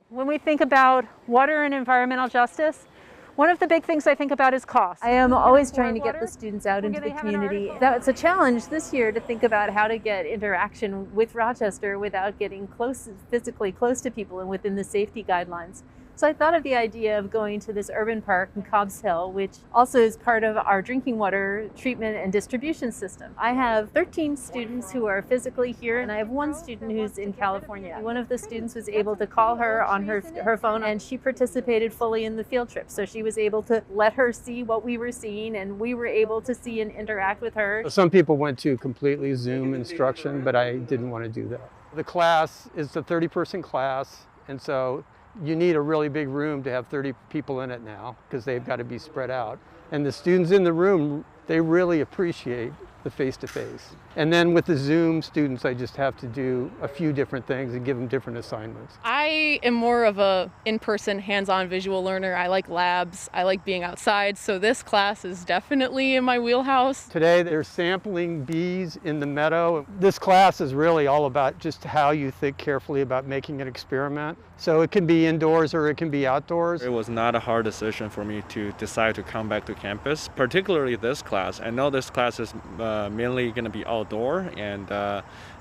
When we think about water and environmental justice, one of the big things I think about is cost. I am always trying to get the students out into the community. That's a challenge this year to think about how to get interaction with Rochester without getting physically close to people and within the safety guidelines. So I thought of the idea of going to this urban park in Cobbs Hill, which also is part of our drinking water treatment and distribution system. I have 13 students who are physically here, and I have one student who's in California. One of the students was able to call her on her phone, and she participated fully in the field trip. So she was able to let her see what we were seeing, and we were able to see and interact with her. Some people went to completely Zoom instruction, but I didn't want to do that. The class is a 30-person class, and so you need a really big room to have 30 people in it now because they've got to be spread out. And the students in the room, they really appreciate the face-to-face. And then with the Zoom students, I just have to do a few different things and give them different assignments. I am more of a in-person, hands-on visual learner. I like labs, I like being outside, so this class is definitely in my wheelhouse. Today they're sampling bees in the meadow. This class is really all about just how you think carefully about making an experiment. So it can be indoors or it can be outdoors. It was not a hard decision for me to decide to come back to campus, particularly this class. I know this class is mainly going to be outdoor and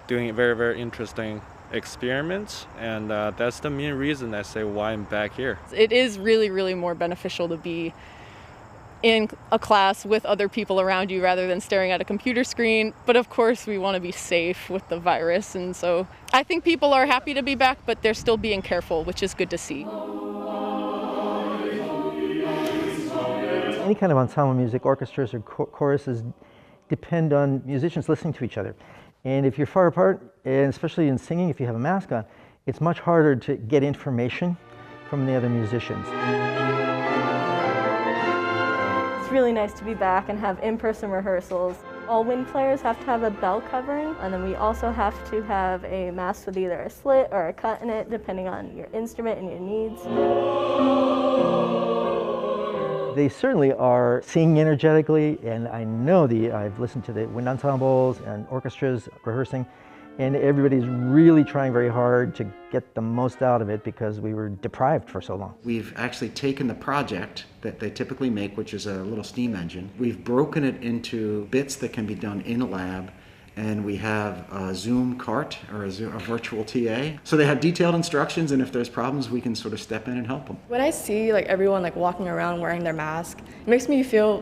doing very, very interesting experiments, and that's the main reason I say why I'm back here. It is really, really more beneficial to be in a class with other people around you rather than staring at a computer screen. But of course we want to be safe with the virus, and so I think people are happy to be back, but they're still being careful, which is good to see. Any kind of ensemble music, orchestras or choruses depend on musicians listening to each other. And if you're far apart, and especially in singing, if you have a mask on, it's much harder to get information from the other musicians. It's really nice to be back and have in-person rehearsals. All wind players have to have a bell covering, and then we also have to have a mask with either a slit or a cut in it, depending on your instrument and your needs. They certainly are singing energetically, and I know I've listened to the wind ensembles and orchestras rehearsing, and everybody's really trying very hard to get the most out of it because we were deprived for so long. We've actually taken the project that they typically make, which is a little steam engine. We've broken it into bits that can be done in a lab, and we have a Zoom cart or a virtual TA. So they have detailed instructions, and if there's problems, we can sort of step in and help them. When I see everyone walking around wearing their mask, it makes me feel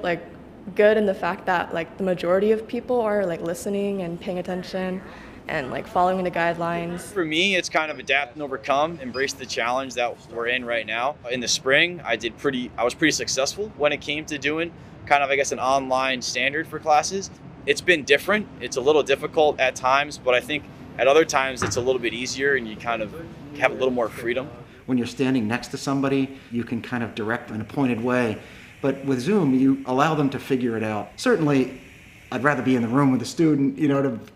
good in the fact that the majority of people are listening and paying attention and following the guidelines. For me, it's kind of adapt and overcome, embrace the challenge that we're in right now. In the spring, I was pretty successful when it came to doing kind of, an online standard for classes. It's been different. It's a little difficult at times, but I think at other times it's a little bit easier and you kind of have a little more freedom. When you're standing next to somebody, you can kind of direct in a pointed way, but with Zoom, you allow them to figure it out. Certainly, I'd rather be in the room with the student,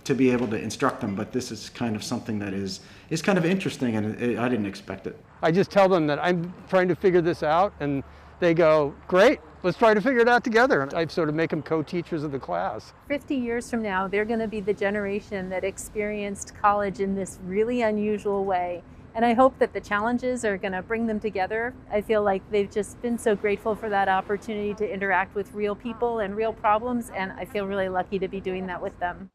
to be able to instruct them, but this is kind of something that is kind of interesting, and I didn't expect it. I just tell them that I'm trying to figure this out, and they go, great, let's try to figure it out together. And I sort of make them co-teachers of the class. 50 years from now, they're going to be the generation that experienced college in this really unusual way. And I hope that the challenges are going to bring them together. I feel like they've just been so grateful for that opportunity to interact with real people and real problems, and I feel really lucky to be doing that with them.